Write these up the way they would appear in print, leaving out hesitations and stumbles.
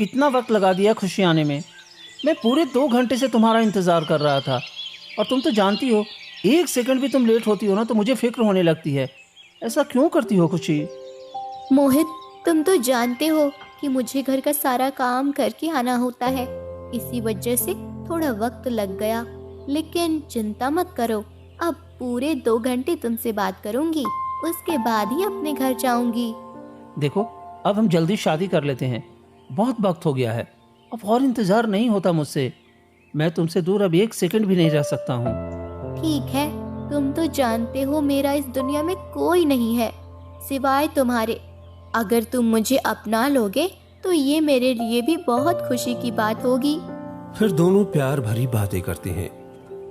कितना वक्त लगा दिया खुशी आने में। मैं पूरे 2 घंटे से तुम्हारा इंतज़ार कर रहा था, और तुम तो जानती हो 1 सेकंड भी तुम लेट होती हो ना तो मुझे फिक्र होने लगती है। ऐसा क्यों करती हो खुशी? मोहित, तुम तो जानते हो कि मुझे घर का सारा काम करके आना होता है, इसी वजह से थोड़ा वक्त लग गया। लेकिन चिंता मत करो, अब पूरे 2 घंटे तुमसे बात करूंगी, उसके बाद ही अपने घर जाऊंगी। देखो, अब हम जल्दी शादी कर लेते हैं, बहुत वक्त हो गया है, अब और इंतज़ार नहीं होता मुझसे। मैं तुमसे दूर अब 1 सेकंड भी नहीं रह सकता हूँ। ठीक है, तुम तो जानते हो मेरा इस दुनिया में कोई नहीं है सिवाय तुम्हारे। अगर तुम मुझे अपना लोगे तो ये मेरे लिए भी बहुत खुशी की बात होगी। फिर दोनों प्यार भरी बातें करते हैं।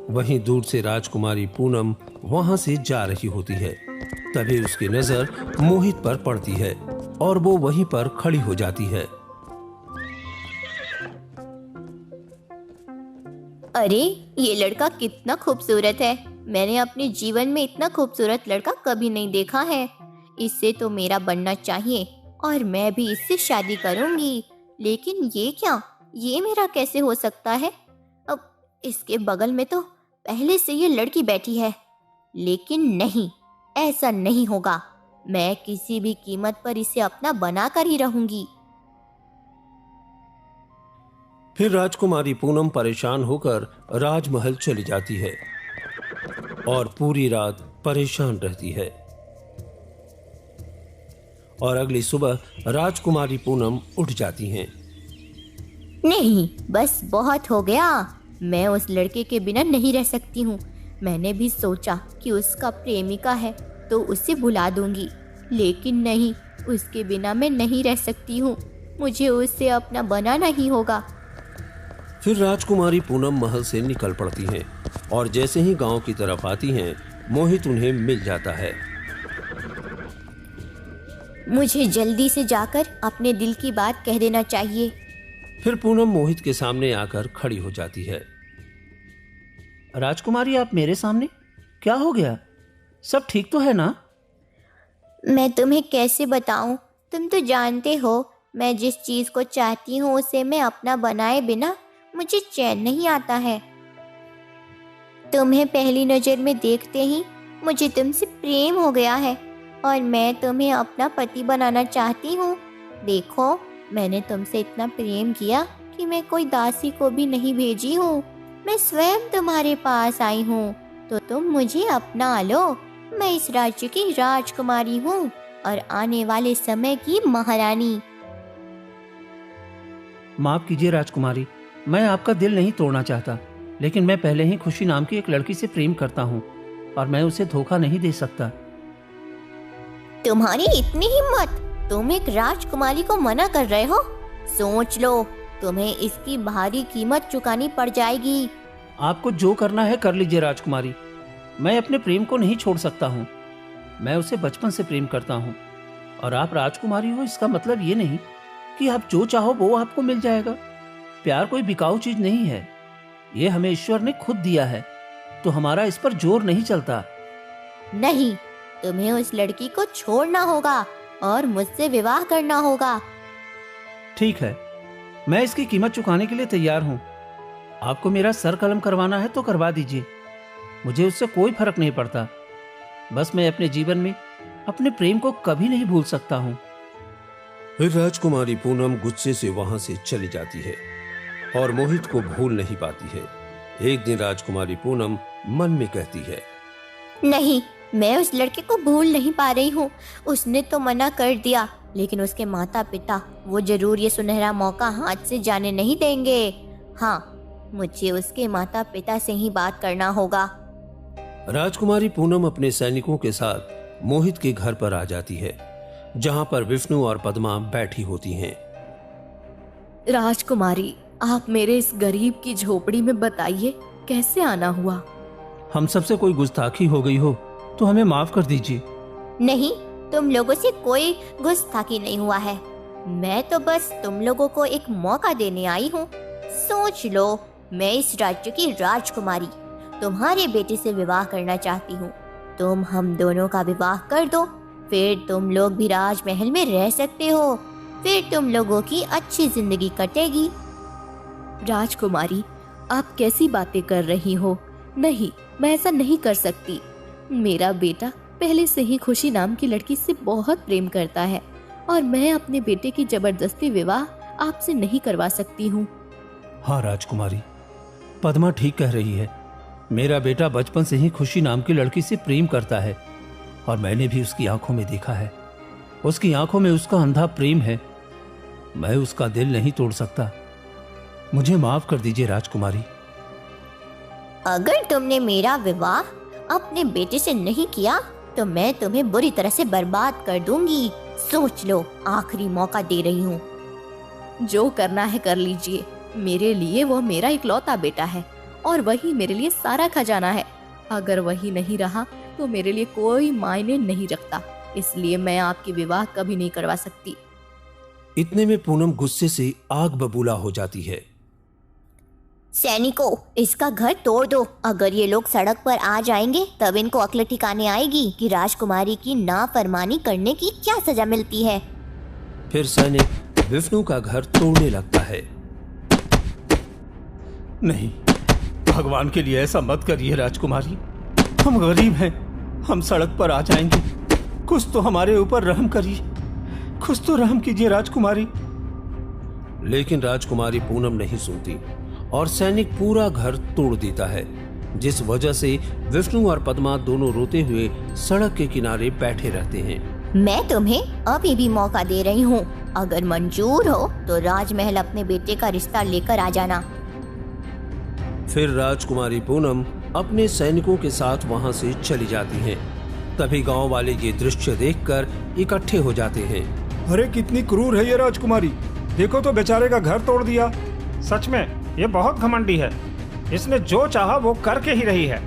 वहीं दूर से राजकुमारी पूनम वहां से जा रही होती है। तभी उसकी नजर मोहित पर पड़ती है और वो वहीं पर खड़ी हो जाती है। अरे, ये लड़का कितना खूबसूरत है। मैंने अपने जीवन में इतना खूबसूरत लड़का कभी नहीं देखा है। इससे तो मेरा बनना चाहिए और मैं भी इससे शादी करूंगी। लेकिन ये क्या, ये मेरा कैसे हो सकता है? अब इसके बगल में तो पहले से ये लड़की बैठी है। लेकिन नहीं, ऐसा नहीं होगा। मैं किसी भी कीमत पर इसे अपना बनाकर ही रहूंगी। फिर राजकुमारी पूनम परेशान होकर राजमहल चली जाती है और पूरी रात परेशान रहती है। और अगली सुबह राजकुमारी पूनम उठ जाती हैं। नहीं, बस बहुत हो गया। मैं उस लड़के के बिना नहीं रह सकती हूँ। मैंने भी सोचा कि उसका प्रेमिका है तो उसे बुला दूंगी, लेकिन नहीं, उसके बिना मैं नहीं रह सकती हूँ। मुझे उससे अपना बनाना ही होगा। फिर राजकुमारी पूनम महल से निकल पड़ती हैं और जैसे ही गांव की तरफ आती हैं, मोहित उन्हें मिल जाता है। मुझे जल्दी से जाकर अपने दिल की बात कह देना चाहिए। फिर पूनम मोहित के सामने आकर खड़ी हो जाती है। राजकुमारी, आप मेरे सामने? क्या हो गया? सब ठीक तो है ना? मैं तुम्हें कैसे बताऊं? तुम तो जानते हो, मैं जिस चीज को चाहती हूँ उसे मैं अपना बनाए बिना मुझे चैन नहीं आता है। तुम्हें पहली नजर में देखते ही मुझे तुमसे प्रेम हो गया है और मैं तुम्हें अपना पति बनाना चाहती हूँ। देखो, मैंने तुमसे इतना प्रेम किया कि मैं कोई दासी को भी नहीं भेजी हूँ। मैं स्वयं तुम्हारे पास आई हूँ, तो तुम मुझे अपना लो। मैं इस राज्य की राजकुमारी हूँ और आने वाले समय की महारानी। माफ़ कीजिए राजकुमारी, मैं आपका दिल नहीं तोड़ना चाहता, लेकिन मैं पहले ही खुशी नाम की एक लड़की से प्रेम करता हूँ और मैं उसे धोखा नहीं दे सकता। तुम्हारी इतनी हिम्मत? तुम एक राजकुमारी को मना कर रहे हो? सोच लो, तुम्हें इसकी भारी कीमत चुकानी पड़ जाएगी। आपको जो करना है कर लीजिए राजकुमारी, मैं अपने प्रेम को नहीं छोड़ सकता हूँ। मैं उसे बचपन से प्रेम करता हूँ और आप राजकुमारी हो, इसका मतलब ये नहीं कि आप जो चाहो वो आपको मिल जाएगा। प्यार कोई बिकाऊ चीज नहीं है, ये हमें ईश्वर ने खुद दिया है, तो हमारा इस पर जोर नहीं चलता। नहीं, तुम्हें उस लड़की को छोड़ना होगा और मुझसे विवाह करना होगा। ठीक है, मैं इसकी कीमत चुकाने के लिए तैयार हूँ। आपको मेरा सर कलम करवाना है तो करवा दीजिए, मुझे उससे कोई फर्क नहीं पड़ता। बस मैं अपने जीवन में अपने प्रेम को कभी नहीं भूल सकता हूँ। फिर राजकुमारी पूनम गुस्से से वहां से चली जाती है और मोहित को भूल नहीं पाती है। एक दिन राजकुमारी पूनम मन में कहती है, नहीं, मैं उस लड़के को भूल नहीं पा रही हूँ। उसने तो मना कर दिया, लेकिन उसके माता पिता वो जरूर ये सुनहरा मौका हाथ से जाने नहीं देंगे। हाँ, मुझे उसके माता पिता से ही बात करना होगा। राजकुमारी पूनम अपने सैनिकों के साथ मोहित के घर पर आ जाती है, जहां पर विष्णु और पद्मा बैठी होती हैं। राजकुमारी, आप मेरे इस गरीब की झोपड़ी में बताइए कैसे आना हुआ? हम सबसे कोई गुस्ताखी हो गई हो तो हमें माफ कर दीजिए। नहीं, तुम लोगों से कोई गुस्ताखी नहीं हुआ है। मैं तो बस तुम लोगों को एक मौका देने आई हूँ। सोच लो, मैं इस राज्य की राजकुमारी तुम्हारे बेटे से विवाह करना चाहती हूँ। तुम हम दोनों का विवाह कर दो, फिर तुम लोग भी राजमहल में रह सकते हो। फिर तुम लोगों की अच्छी जिंदगी कटेगी। राजकुमारी, आप कैसी बातें कर रही हो? नहीं, मैं ऐसा नहीं कर सकती। मेरा बेटा पहले से ही खुशी नाम की लड़की से बहुत प्रेम करता है और मैं अपने बेटे की जबरदस्ती विवाह आपसे नहीं करवा सकती हूँ। हाँ राजकुमारी, पद्मा ठीक कह रही है। मेरा बेटा बचपन से ही खुशी नाम की लड़की से प्रेम करता है और मैंने भी उसकी आंखों में देखा है। उसकी आंखों में उसका अंधा प्रेम है। मैं उसका दिल नहीं तोड़ सकता। मुझे माफ कर दीजिए राजकुमारी। अगर तुमने मेरा विवाह अपने बेटे से नहीं किया तो मैं तुम्हें बुरी तरह से बर्बाद कर दूंगी। सोच लो, आखिरी मौका दे रही हूँ। जो करना है कर लीजिए। मेरे लिए वो मेरा इकलौता बेटा है और वही मेरे लिए सारा खजाना है। अगर वही नहीं रहा तो मेरे लिए कोई मायने नहीं रखता। इसलिए मैं आपकी विवाह कभी नहीं करवा सकती। इतने में पूनम गुस्से से आग बबूला हो जाती है। सैनिकों, इसका घर तोड़ दो। अगर ये लोग सड़क पर आ जाएंगे तब इनको अक्ल ठिकाने आएगी कि राजकुमारी की नाफरमानी करने की क्या सजा मिलती है। फिर सैनिक विष्णु का घर तोड़ने लगता है। नहीं, भगवान के लिए ऐसा मत करिए राजकुमारी। हम गरीब हैं, हम सड़क पर आ जाएंगे। कुछ तो हमारे ऊपर रहम करिए, कुछ तो रहम कीजिए राजकुमारी। लेकिन राजकुमारी पूनम नहीं सुनती और सैनिक पूरा घर तोड़ देता है, जिस वजह से विष्णु और पद्मा दोनों रोते हुए सड़क के किनारे बैठे रहते हैं। मैं तुम्हें अभी भी मौका दे रही हूँ। अगर मंजूर हो तो राजमहल अपने बेटे का रिश्ता लेकर आ जाना। फिर राजकुमारी पूनम अपने सैनिकों के साथ वहां से चली जाती हैं। तभी गांव वाले ये दृश्य देखकर इकट्ठे हो जाते हैं। अरे कितनी क्रूर है ये राजकुमारी। देखो तो बेचारे का घर तोड़ दिया। सच में ये बहुत घमंडी है। इसने जो चाहा वो करके ही रही है।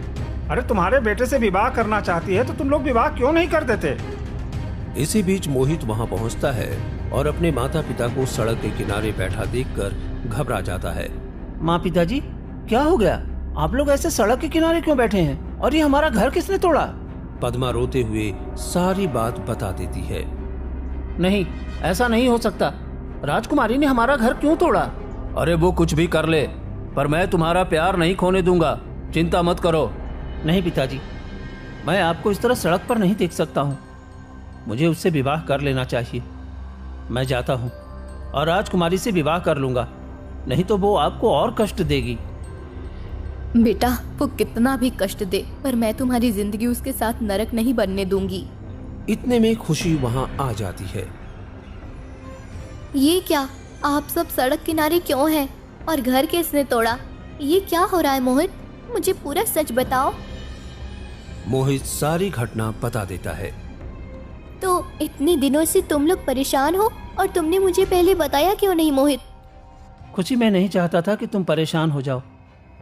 अरे तुम्हारे बेटे से विवाह करना चाहती है तो तुम लोग विवाह क्यों नहीं कर देते? इसी बीच मोहित वहां पहुंचता है और अपने माता पिता को सड़क के किनारे बैठा देखकर घबरा जाता है। माँ पिताजी, क्या हो गया? आप लोग ऐसे सड़क के किनारे क्यों बैठे हैं? और ये हमारा घर किसने तोड़ा? पद्मा रोते हुए सारी बात बता देती है। नहीं, ऐसा नहीं हो सकता। राजकुमारी ने हमारा घर क्यों तोड़ा? अरे वो कुछ भी कर ले, पर मैं तुम्हारा प्यार नहीं खोने दूंगा। चिंता मत करो। नहीं पिताजी, मैं आपको इस तरह सड़क पर नहीं देख सकता हूँ। मुझे उससे विवाह कर लेना चाहिए। मैं जाता हूँ और राजकुमारी से विवाह कर लूंगा, नहीं तो वो आपको और कष्ट देगी। बेटा, वो कितना भी कष्ट दे पर मैं तुम्हारी जिंदगी उसके साथ नरक नहीं बनने दूंगी। इतने में खुशी वहां आ जाती है। ये क्या, आप सब सड़क किनारे क्यों हैं? और घर किसने तोड़ा? ये क्या हो रहा है मोहित? मुझे पूरा सच बताओ। मोहित सारी घटना बता देता है। तो इतने दिनों से तुम लोग परेशान हो और तुमने मुझे पहले बताया क्यों नहीं मोहित? खुशी, मैं नहीं चाहता था कि तुम परेशान हो जाओ,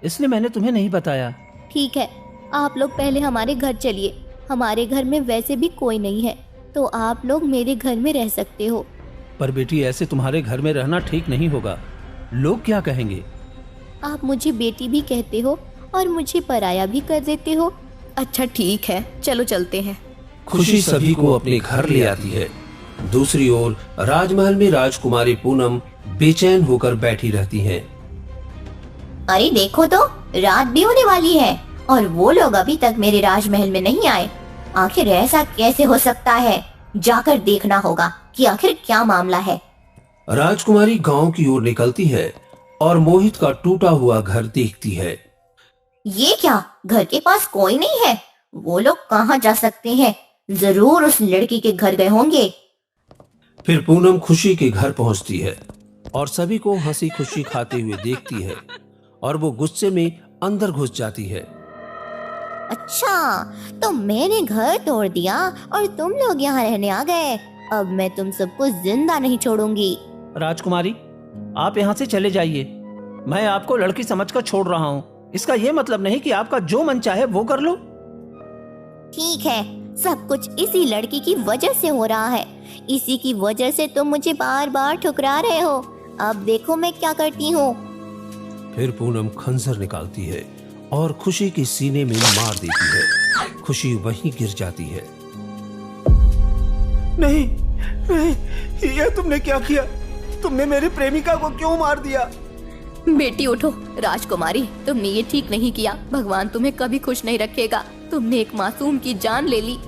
इसलिए मैंने तुम्हें नहीं बताया। ठीक है, आप लोग पहले हमारे घर चलिए। हमारे घर में वैसे भी कोई नहीं है तो आप लोग मेरे घर में रह सकते हो। पर बेटी, ऐसे तुम्हारे घर में रहना ठीक नहीं होगा। लोग क्या कहेंगे? आप मुझे बेटी भी कहते हो और मुझे पराया भी कर देते हो। अच्छा ठीक है, चलो चलते हैं। खुशी सभी को अपने घर ले आती है। दूसरी ओर राजमहल में राजकुमारी पूनम बेचैन होकर बैठी रहती हैं। अरे देखो तो, रात भी होने वाली है और वो लोग अभी तक मेरे राजमहल में नहीं आए। आखिर ऐसा कैसे हो सकता है? जाकर देखना होगा कि आखिर क्या मामला है। राजकुमारी गांव की ओर निकलती है और मोहित का टूटा हुआ घर देखती है। ये क्या, घर के पास कोई नहीं है? वो लोग कहाँ जा सकते हैं? जरूर उस लड़की के घर गए होंगे। फिर पूनम खुशी के घर पहुंचती है और सभी को हंसी खुशी खाते हुए देखती है और वो गुस्से में अंदर घुस जाती है। अच्छा, तो मैंने घर तोड़ दिया और तुम लोग यहाँ रहने आ गए। अब मैं तुम सबको जिंदा नहीं छोड़ूंगी। राजकुमारी, आप यहाँ से चले जाइए। मैं आपको लड़की समझकर छोड़ रहा हूँ। इसका ये मतलब नहीं कि आपका जो मन चाहे वो कर लो। ठीक है, सब कुछ इसी लड़की की वजह से हो रहा है। इसी की वजह से तुम मुझे बार बार ठुकरा रहे हो। अब देखो मैं क्या करती हूँ। फिर पूनम खंजर निकालती है और खुशी के सीने में मार देती है। खुशी वहीं गिर जाती है। नहीं, नहीं, ये तुमने क्या किया? तुमने मेरी प्रेमिका को क्यों मार दिया? बेटी उठो। राजकुमारी, तुमने ये ठीक नहीं किया। भगवान तुम्हें कभी खुश नहीं रखेगा। तुमने एक मासूम की जान ले ली।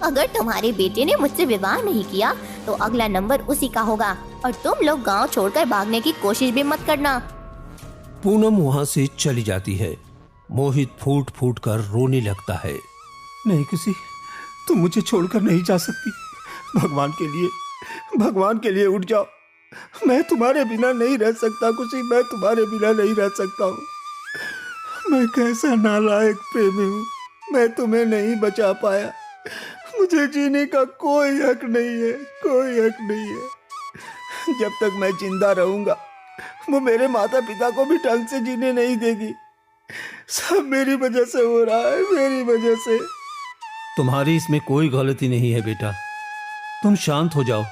अगर तुम्हारे बेटे ने मुझसे विवाह नहीं किया तो अगला नंबर उसी का होगा, और तुम लोग गांव छोड़कर भागने की कोशिश भी मत करना। पूनम वहां से चली जाती है। मोहित फूट फूट कर रोने लगता है। नहीं खुशी, तुम मुझे छोड़कर नहीं जा सकती। भगवान के लिए उठ जाओ। मैं तुम्हारे बिना नहीं रह सकता खुशी, मैं तुम्हारे बिना नहीं रह सकता हूँ। मैं कैसा नालायक प्रेमी हूँ, मैं तुम्हें नहीं बचा पाया। मुझे जीने का कोई हक नहीं है, कोई हक नहीं है। जब तक मैं जिंदा रहूंगा वो मेरे माता पिता को भी ढंग से जीने नहीं देगी। सब मेरी वजह से हो रहा है, मेरी वजह से। तुम्हारी इसमें कोई गलती नहीं है बेटा, तुम शांत हो जाओ।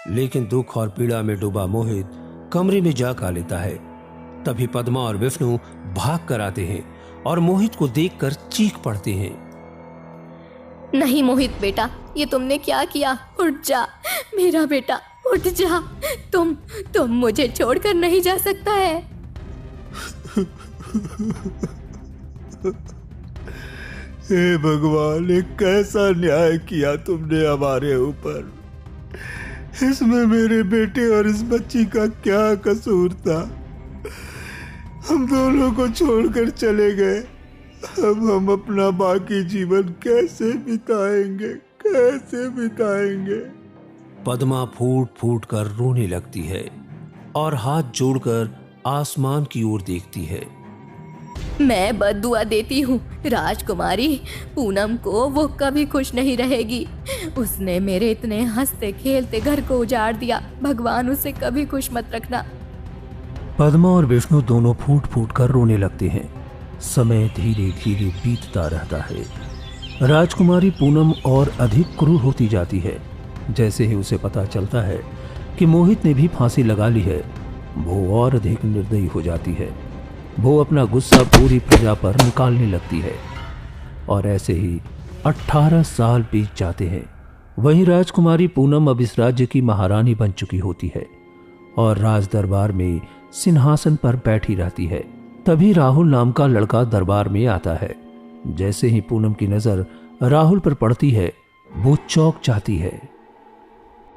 लेकिन दुख और पीड़ा में डूबा मोहित कमरे में जा का लेता है। तभी पद्मा और विष्णु भाग कर आते हैं और मोहित को देखकर चीख पड़ते हैं। नहीं मोहित बेटा, ये तुमने क्या किया? उठ जा मेरा बेटा, उठ जा। तुम मुझे छोड़कर नहीं जा सकता है। हे भगवान, ये कैसा न्याय किया तुमने हमारे ऊपर। इसमें मेरे बेटे और इस बच्ची का क्या कसूर था? हम दोनों को छोड़कर चले गए। अब हम अपना बाकी जीवन कैसे बिताएंगे, कैसे बिताएंगे? पद्मा फूट फूट कर रोने लगती है और हाथ जोड़कर आसमान की ओर देखती है। मैं बद्दुआ देती हूँ राजकुमारी, पूनम को वो कभी खुश नहीं रहेगी। उसने मेरे इतने हंसते खेलते घर को उजाड़ दिया। भगवान उसे कभी खुश मत रखना। पद्मा और विष्णु दोनों फूट फूट कर रोने लगते हैं। समय धीरे धीरे बीतता रहता है। राजकुमारी पूनम और अधिक क्रूर होती जाती है। जैसे ही उसे पता चलता है कि मोहित ने भी फांसी लगा ली है, वो और अधिक निर्दयी हो जाती है। वो अपना गुस्सा पूरी प्रजा पर निकालने लगती है और ऐसे ही 18 साल बीत जाते हैं। वहीं राजकुमारी पूनम अब इस राज्य की महारानी बन चुकी होती है और राज दरबार में सिंहासन पर बैठी रहती है। तभी राहुल नाम का लड़का दरबार में आता है। जैसे ही पूनम की नजर राहुल पर पड़ती है, वो चौंक जाती है।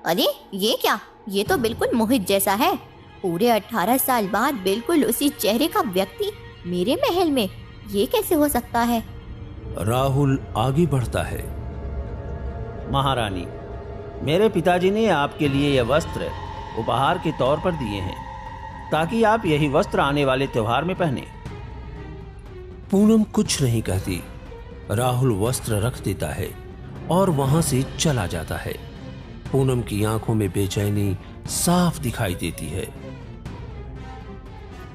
अरे ये क्या? ये तो बिल्कुल मोहित जैसा है। पूरे 18 साल बाद बिल्कुल उसी चेहरे का व्यक्ति मेरे महल में, ये कैसे हो सकता है? राहुल आगे बढ़ता है। महारानी, मेरे पिताजी ने आपके लिए यह वस्त्र उपहार के तौर पर दिए हैं ताकि आप यही वस्त्र आने वाले त्योहार में पहने। पूनम कुछ नहीं कहती। राहुल वस्त्र रख देता है और वहां से चला जाता है। पूनम की आंखों में बेचैनी साफ दिखाई देती है।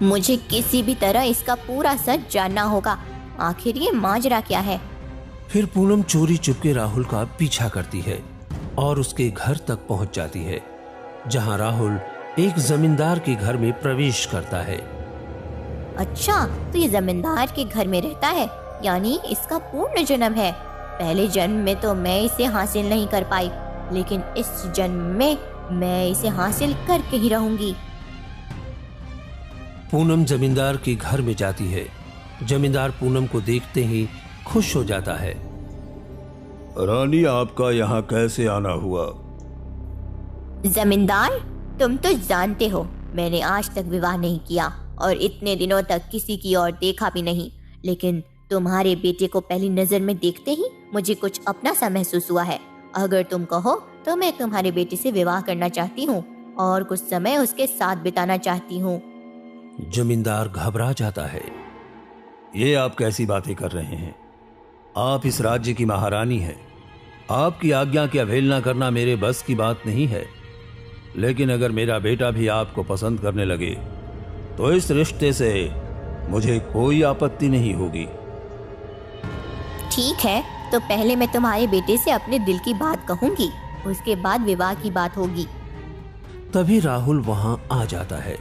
मुझे किसी भी तरह इसका पूरा सच जानना होगा। आखिर ये माजरा क्या है? फिर पूनम चोरी चुपके राहुल का पीछा करती है और उसके घर तक पहुंच जाती है, जहां राहुल एक जमींदार के घर में प्रवेश करता है। अच्छा, तो ये जमींदार के घर में रहता है, यानी इसका पूर्ण जन्म है। पहले जन्म में तो मैं इसे हासिल नहीं कर पाई, लेकिन इस जन्म में मैं इसे हासिल करके ही रहूंगी। पूनम जमींदार के घर में जाती है। जमींदार पूनम को देखते ही खुश हो जाता है। रानी, आपका यहाँ कैसे आना हुआ? जमींदार, तुम तो जानते हो मैंने आज तक विवाह नहीं किया और इतने दिनों तक किसी की ओर देखा भी नहीं, लेकिन तुम्हारे बेटे को पहली नजर में देखते ही मुझे कुछ अपना सा महसूस हुआ है। अगर तुम कहो तो मैं तुम्हारे बेटे से विवाह करना चाहती हूँ और कुछ समय उसके साथ बिताना चाहती हूँ। जमींदार घबरा जाता है। ये आप कैसी बातें कर रहे हैं? आप इस राज्य की महारानी हैं। आपकी आज्ञा की अवहेलना करना मेरे बस की बात नहीं है। लेकिन अगर मेरा बेटा भी आपको पसंद करने लगे तो इस रिश्ते से मुझे कोई आपत्ति नहीं होगी। ठीक है, तो पहले मैं तुम्हारे बेटे से अपने दिल की बात कहूंगी, उसके बाद विवाह की बात होगी। तभी राहुल वहां आ जाता है।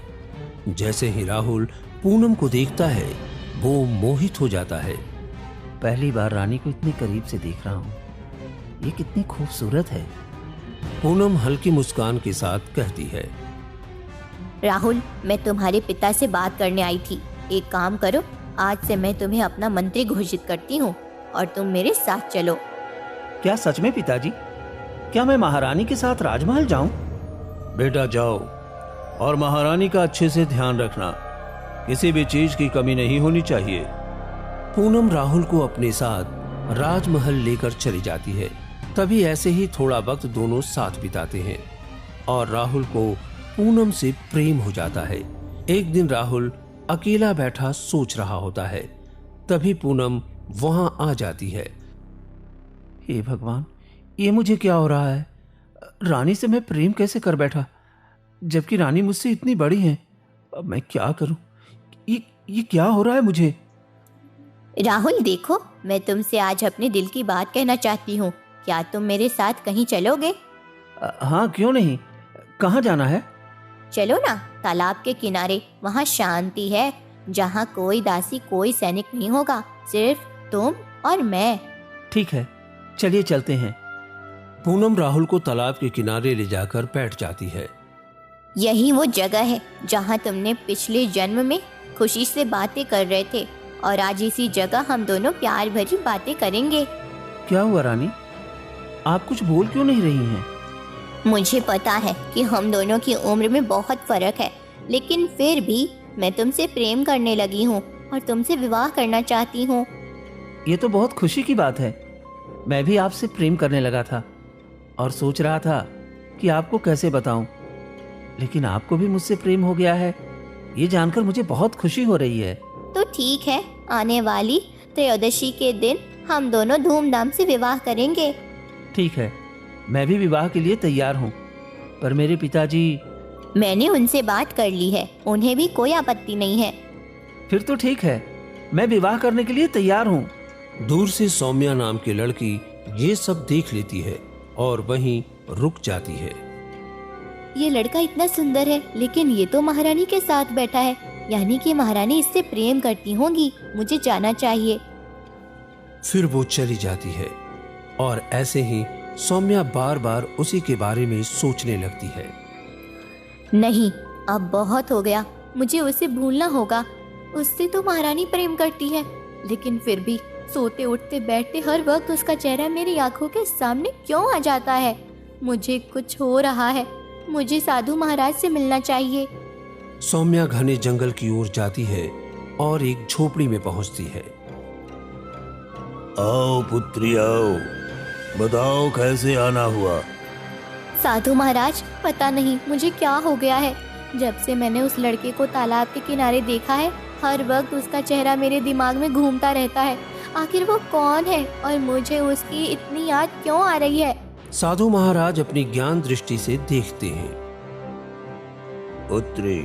जैसे ही राहुल पूनम को देखता है, वो मोहित हो जाता है। पहली बार रानी को इतने करीब से देख रहा हूँ। ये कितनी खूबसूरत है। पूनम हल्की मुस्कान के साथ कहती है, राहुल, मैं तुम्हारे पिता से बात करने आई थी। एक काम करो, आज से मैं तुम्हें अपना मंत्री घोषित करती हूँ और तुम मेरे साथ चलो। क्या सच में पिताजी? क्या मैं महारानी के साथ राजमहल जाऊं? बेटा जाओ, और महारानी का अच्छे से ध्यान रखना, किसी भी चीज की कमी नहीं होनी चाहिए। पूनम राहुल को अपने साथ राजमहल लेकर चली जाती है। तभी ऐसे ही थोड़ा वक्त दोनों साथ बिताते हैं और राहुल को पूनम से प्रेम हो जाता है। एक दिन राहुल अकेला बैठा सोच रहा होता है, तभी पूनम वहां आ जाती है। हे भगवान, ये मुझे क्या हो रहा है? रानी से मैं प्रेम कैसे कर बैठा, जबकि रानी मुझसे इतनी बड़ी है। अब मैं क्या करूं? ये क्या हो रहा है मुझे? राहुल देखो, मैं तुमसे आज अपने दिल की बात कहना चाहती हूँ। क्या तुम मेरे साथ कहीं चलोगे? हाँ, क्यों नहीं। कहाँ जाना है? चलो ना, तालाब के किनारे। वहाँ शांति है, जहाँ कोई दासी कोई सैनिक नहीं होगा, सिर्फ तुम और मैं। ठीक है, चलिए चलते हैं। पूनम राहुल को तालाब के किनारे ले जाकर बैठ जाती है। यही वो जगह है जहाँ तुमने पिछले जन्म में खुशी से बातें कर रहे थे, और आज इसी जगह हम दोनों प्यार भरी बातें करेंगे। क्या हुआ रानी, आप कुछ बोल क्यों नहीं रही हैं? मुझे पता है कि हम दोनों की उम्र में बहुत फर्क है, लेकिन फिर भी मैं तुमसे प्रेम करने लगी हूँ और तुमसे विवाह करना चाहती हूँ। ये तो बहुत खुशी की बात है। मैं भी आपसे प्रेम करने लगा था और सोच रहा था कि आपको कैसे बताऊं, लेकिन आपको भी मुझसे प्रेम हो गया है। ये जानकर मुझे बहुत खुशी हो रही है। तो ठीक है, आने वाली त्रयोदशी के दिन हम दोनों धूमधाम से विवाह करेंगे। ठीक है, मैं भी विवाह के लिए तैयार हूँ, पर मेरे पिताजी। मैंने उनसे बात कर ली है, उन्हें भी कोई आपत्ति नहीं है। फिर तो ठीक है, मैं विवाह करने के लिए तैयार हूँ। दूर से सौम्या नाम की लड़की ये सब देख लेती है और वहीं रुक जाती है। ये लड़का इतना सुंदर है, लेकिन ये तो महारानी के साथ बैठा है, यानी कि महारानी इससे प्रेम करती होंगी। मुझे जाना चाहिए। फिर वो चली जाती है और ऐसे ही सौम्या बार बार उसी के बारे में सोचने लगती है। नहीं, अब बहुत हो गया, मुझे उसे भूलना होगा। उससे तो महारानी प्रेम करती है, लेकिन फिर भी सोते उठते बैठते हर वक्त उसका चेहरा मेरी आंखों के सामने क्यों आ जाता है? मुझे कुछ हो रहा है। मुझे साधु महाराज से मिलना चाहिए। सौम्या घने जंगल की ओर जाती है और एक झोपड़ी में पहुंचती है। आओ पुत्री आओ, बताओ कैसे आना हुआ? साधु महाराज, पता नहीं मुझे क्या हो गया है। जब से मैंने उस लड़के को तालाब के किनारे देखा है, हर वक्त उसका चेहरा मेरे दिमाग में घूमता रहता है। आखिर वो कौन है और मुझे उसकी इतनी याद क्यों आ रही है? साधु महाराज अपनी ज्ञान दृष्टि से देखते हैं। पुत्री,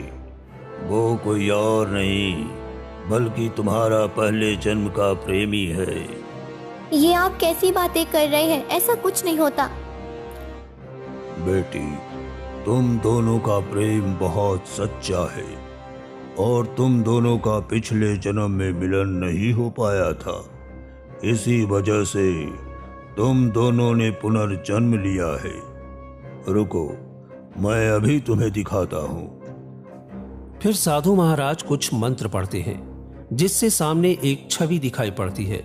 वो कोई और नहीं बल्कि तुम्हारा पहले जन्म का प्रेमी है। ये आप कैसी बातें कर रहे हैं? ऐसा कुछ नहीं होता। बेटी, तुम दोनों का प्रेम बहुत सच्चा है और तुम दोनों का पिछले जन्म में मिलन नहीं हो पाया था। इसी वजह से तुम दोनों ने पुनर्जन्म लिया है। रुको, मैं अभी तुम्हें दिखाता हूँ। फिर साधु महाराज कुछ मंत्र पढ़ते हैं, जिससे सामने एक छवि दिखाई पड़ती है,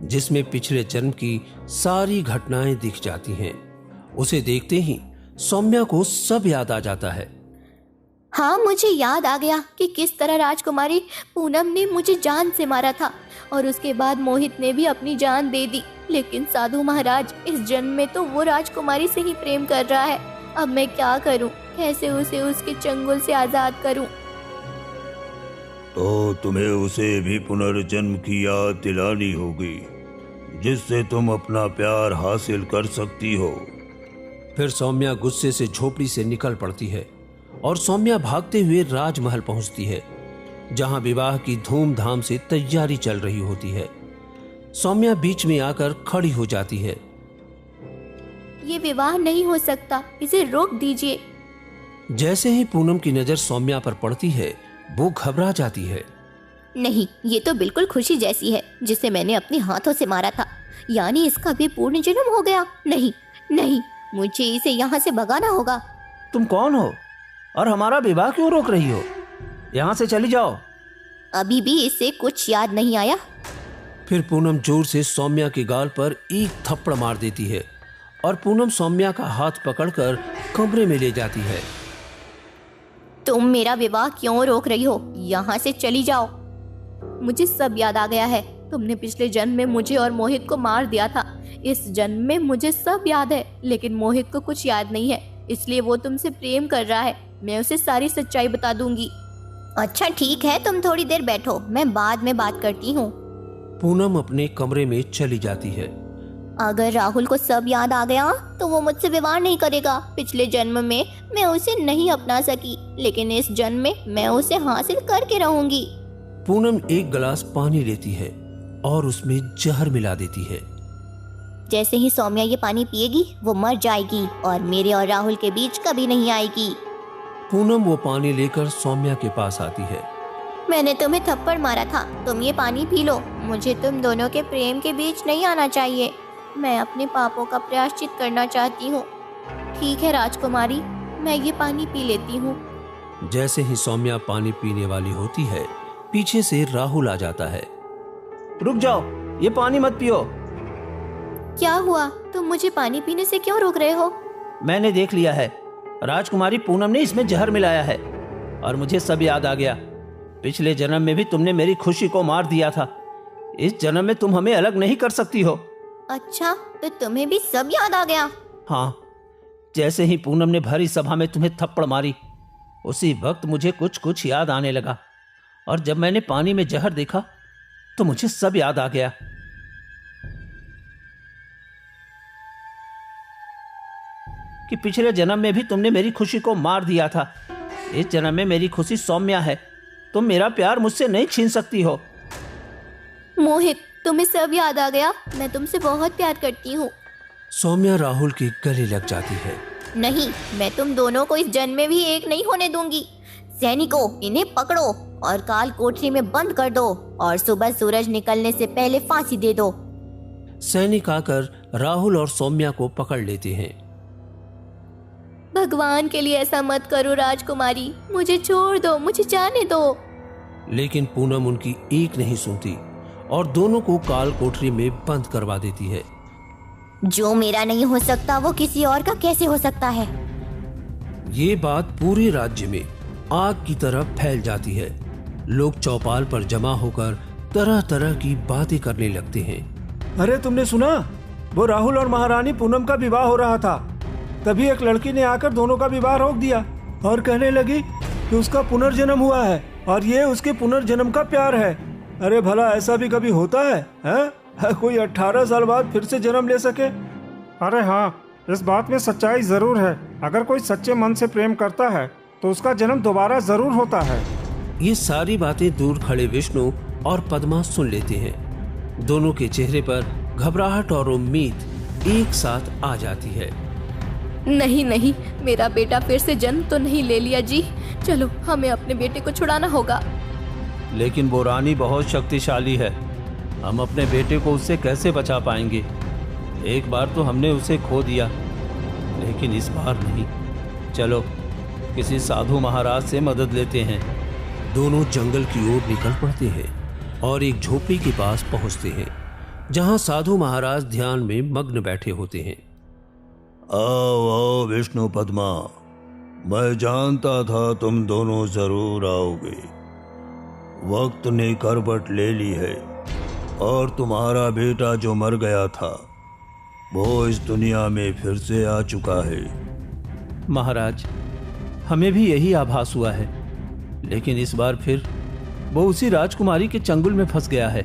जिसमें पिछले जन्म की सारी घटनाएं दिख जाती हैं। उसे देखते ही सौम्या को सब याद आ जाता है। हाँ, मुझे याद आ गया कि किस तरह राजकुमारी पूनम ने मुझे जान से मारा था और उसके बाद मोहित ने भी अपनी जान दे दी। लेकिन साधु महाराज, इस जन्म में तो वो राजकुमारी से ही प्रेम कर रहा है। अब मैं क्या करूं? कैसे उसे उसके चंगुल से आजाद करूं? तो तुम्हें उसे भी पुनर्जन्म की याद दिलानी होगी, जिससे तुम अपना प्यार हासिल कर सकती हो। फिर सौम्या गुस्से से झोपड़ी से निकल पड़ती है और सौम्या भागते हुए राजमहल पहुंचती है, जहां विवाह की धूमधाम से तैयारी चल रही होती है। सौम्या बीच में आकर खड़ी हो जाती है। ये विवाह नहीं हो सकता, इसे रोक दीजिए। जैसे ही पूनम की नजर सौम्या पर पड़ती है, वो घबरा जाती है। नहीं, ये तो बिल्कुल खुशी जैसी है, जिसे मैंने अपने हाथों से मारा था। यानी इसका भी पूर्ण जन्म हो गया। नहीं नहीं, मुझे इसे यहाँ से भगाना होगा। तुम कौन हो और हमारा विवाह क्यों रोक रही हो? यहाँ से चली जाओ। अभी भी इसे कुछ याद नहीं आया। फिर पूनम जोर से सौम्या के गाल पर एक थप्पड़ मार देती है और पूनम सौम्या का हाथ पकड़कर कमरे में ले जाती है। तुम मेरा विवाह क्यों रोक रही हो? यहाँ से चली जाओ। मुझे सब याद आ गया है। तुमने पिछले जन्म में मुझे और मोहित को मार दिया था। इस जन्म में मुझे सब याद है, लेकिन मोहित को कुछ याद नहीं है, इसलिए वो तुमसे प्रेम कर रहा है। मैं उसे सारी सच्चाई बता दूंगी। अच्छा ठीक है, तुम थोड़ी देर बैठो, मैं बाद में बात करती हूँ। पूनम अपने कमरे में चली जाती है। अगर राहुल को सब याद आ गया तो वो मुझसे विवाह नहीं करेगा। पिछले जन्म में मैं उसे नहीं अपना सकी, लेकिन इस जन्म में मैं उसे हासिल करके रहूंगी। पूनम एक गिलास पानी लेती है और उसमें जहर मिला देती है। जैसे ही सौम्या ये पानी पिएगी वो मर जाएगी और मेरे और राहुल के बीच कभी नहीं आएगी। पूनम वो पानी लेकर सौम्या के पास आती है। मैंने तुम्हें थप्पड़ मारा था, तुम ये पानी पी लो। मुझे तुम दोनों के प्रेम के बीच नहीं आना चाहिए। मैं अपने पापों का प्रायश्चित करना चाहती हूँ। ठीक है राजकुमारी, मैं ये पानी पी लेती हूँ। जैसे ही सौम्या पानी पीने वाली होती है, पीछे से राहुल आ जाता है। रुक जाओ, ये पानी मत पियो। क्या हुआ? तुम मुझे पानी पीने से क्यों रोक रहे हो? मैंने देख लिया है, राजकुमारी पूनम ने इसमें जहर मिलाया है और मुझे सब याद आ गया। पिछले जन्म में भी तुमने मेरी खुशी को मार दिया था। इस जन्म में तुम हमें अलग नहीं कर सकती हो। अच्छा, तो तुम्हें भी सब याद आ गया? हाँ, जैसे ही पूनम ने भरी सभा में तुम्हें थप्पड़ मारी, उसी वक्त मुझे कुछ कुछ याद आने लगा और जब मैंने पानी में जहर देखा तो मुझे सब याद आ गया। कि पिछले जन्म में भी तुमने मेरी खुशी को मार दिया था। इस जन्म में मेरी खुशी सौम्या है। तुम मेरा प्यार मुझसे नहीं छीन सकती हो। मोहित, तुम्हें सब याद आ गया। मैं तुमसे बहुत प्यार करती हूँ। सौम्या राहुल के गले लग जाती है। नहीं, मैं तुम दोनों को इस जन्म में भी एक नहीं होने दूंगी। सैनिकों, इन्हें पकड़ो और काल कोठरी में बंद कर दो और सुबह सूरज निकलने से पहले फांसी दे दो। सैनिक आकर राहुल और सौम्या को पकड़ लेते हैं। भगवान के लिए ऐसा मत करो राजकुमारी, मुझे छोड़ दो, मुझे जाने दो। लेकिन पूनम उनकी एक नहीं सुनती और दोनों को काल कोठरी में बंद करवा देती है। जो मेरा नहीं हो सकता वो किसी और का कैसे हो सकता है? ये बात पूरे राज्य में आग की तरह फैल जाती है। लोग चौपाल पर जमा होकर तरह तरह की बातें करने लगते हैं। अरे तुमने सुना? वो राहुल और महारानी पूनम का विवाह हो रहा था, तभी एक लड़की ने आकर दोनों का विवाह रोक दिया और कहने लगी कि उसका पुनर्जन्म हुआ है और ये उसके पुनर्जन्म का प्यार है। अरे भला ऐसा भी कभी होता है, हैं? कोई 18 साल बाद फिर से जन्म ले सके? अरे हाँ, इस बात में सच्चाई जरूर है। अगर कोई सच्चे मन से प्रेम करता है तो उसका जन्म दोबारा जरूर होता है। ये सारी बातें दूर खड़े विष्णु और पद्मा सुन लेते हैं। दोनों के चेहरे पर घबराहट और उम्मीद एक साथ आ जाती है। नहीं नहीं, मेरा बेटा फिर से जन्म तो नहीं ले लिया जी। चलो, हमें अपने बेटे को छुड़ाना होगा। लेकिन वो रानी बहुत शक्तिशाली है, हम अपने बेटे को उससे कैसे बचा पाएंगे? एक बार तो हमने उसे खो दिया, लेकिन इस बार नहीं। चलो, किसी साधु महाराज से मदद लेते हैं। दोनों जंगल की ओर निकल पड़ते हैं और एक झोपड़ी के पास पहुंचते हैं, जहां साधु महाराज ध्यान में मग्न बैठे होते हैं। आओ आओ विष्णु पद्मा, मैं जानता था तुम दोनों जरूर आओगे। वक्त ने करवट ले ली है और तुम्हारा बेटा जो मर गया था वो इस दुनिया में फिर से आ चुका है। महाराज, हमें भी यही आभास हुआ है, लेकिन इस बार फिर वो उसी राजकुमारी के चंगुल में फंस गया है।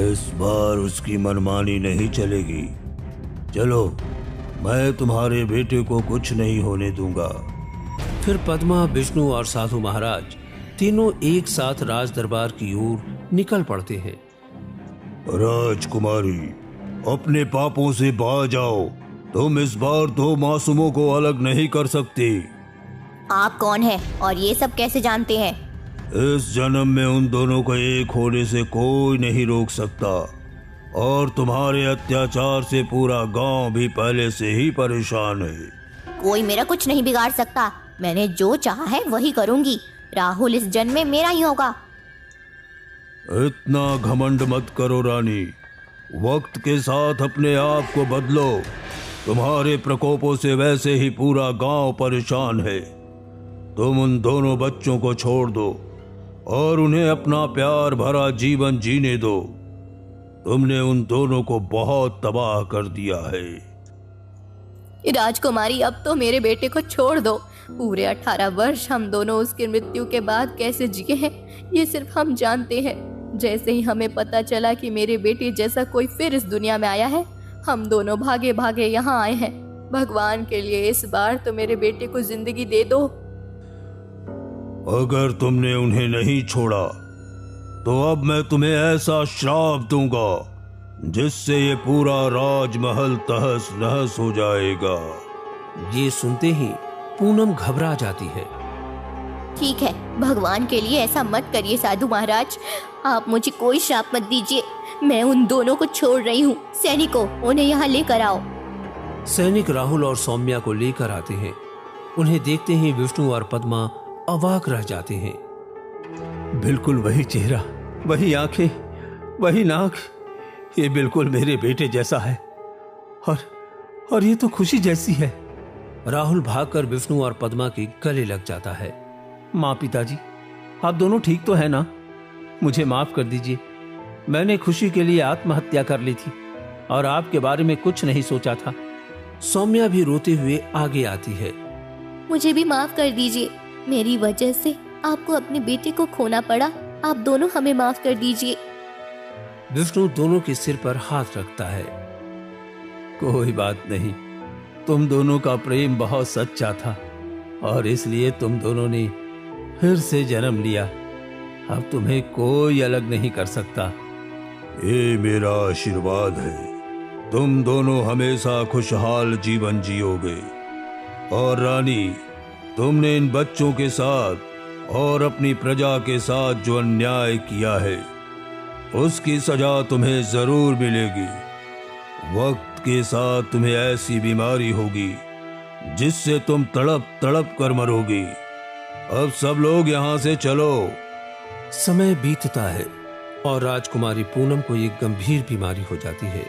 इस बार उसकी मनमानी नहीं चलेगी। चलो, मैं तुम्हारे बेटे को कुछ नहीं होने दूंगा। फिर पद्मा, विष्णु और साधु महाराज तीनों एक साथ राज दरबार की ओर निकल पड़ते हैं। राजकुमारी, अपने पापों से बाज आओ। तुम इस बार दो मासूमों को अलग नहीं कर सकती। आप कौन है और ये सब कैसे जानते हैं? इस जन्म में उन दोनों को एक होने से कोई नहीं रोक सकता। और तुम्हारे अत्याचार से पूरा गांव भी पहले से ही परेशान है। कोई मेरा कुछ नहीं बिगाड़ सकता। मैंने जो चाहा है वही करूंगी। राहुल इस जन्म में मेरा ही होगा। इतना घमंड मत करो रानी, वक्त के साथ अपने आप को बदलो। तुम्हारे प्रकोपों से वैसे ही पूरा गांव परेशान है। तुम उन दोनों बच्चों को छोड़ दो और उन्हें अपना प्यार भरा जीवन जीने दो। तुमने उन दोनों को बहुत तबाह कर दिया है। राजकुमारी, अब तो मेरे बेटे को छोड़ दो। पूरे 18 वर्ष हम दोनों उसकी मृत्यु के बाद कैसे जिए हैं ये सिर्फ हम जानते हैं। जैसे ही हमें पता चला कि मेरे बेटे जैसा कोई फिर इस दुनिया में आया है, हम दोनों भागे भागे यहाँ आए हैं। भगवान के लिए इस बार तो मेरे बेटे को जिंदगी दे दो। अगर तुमने उन्हें नहीं छोड़ा तो अब मैं तुम्हें ऐसा श्राप दूंगा जिससे ये पूरा राजमहल तहस नहस हो जाएगा। ये सुनते ही पूनम घबरा जाती है। ठीक है, भगवान के लिए ऐसा मत करिए साधु महाराज। आप मुझे कोई श्राप मत दीजिए। मैं उन दोनों को छोड़ रही हूँ। सैनिकों, उन्हें यहाँ लेकर आओ। सैनिक राहुल और सौम्या को लेकर आते हैं। उन्हें देखते ही विष्णु और पद्मा अवाक रह जाते हैं। बिल्कुल वही चेहरा, वही आंखें, वही नाक, ये बिल्कुल मेरे बेटे जैसा है। और ये तो खुशी जैसी है। राहुल भागकर विष्णु और पद्मा के गले लग जाता है। माँ, पिताजी, आप दोनों ठीक तो है ना? मुझे माफ कर दीजिए। मैंने खुशी के लिए आत्महत्या कर ली थी और आपके बारे में कुछ नहीं सोचा था। सौम्या भी रोते हुए आगे आती है। मुझे भी माफ कर दीजिए। मेरी वजह से आपको अपने बेटे को खोना पड़ा। आप दोनों हमें माफ कर दीजिए। विष्णु दोनों के सिर पर हाथ रखता है। कोई बात नहीं, तुम दोनों का प्रेम बहुत सच्चा था और इसलिए तुम दोनों ने फिर से जन्म लिया। अब तुम्हें कोई अलग नहीं कर सकता। ये मेरा आशीर्वाद है। तुम दोनों हमेशा खुशहाल जीवन जियोगे। और रानी, तुमने इन बच्चों के साथ और अपनी प्रजा के साथ जो अन्याय किया है उसकी सजा तुम्हें जरूर मिलेगी। वक्त के साथ तुम्हें ऐसी बीमारी होगी जिससे तुम तड़प तड़प कर मरोगी। अब सब लोग यहाँ से चलो। समय बीतता है और राजकुमारी पूनम को एक गंभीर बीमारी हो जाती है।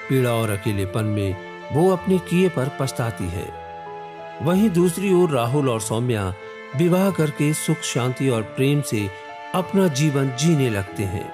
पीड़ा और अकेलेपन में वो अपने किए पर पछताती है। वहीं दूसरी ओर राहुल और सौम्या विवाह करके सुख शांति और प्रेम से अपना जीवन जीने लगते हैं।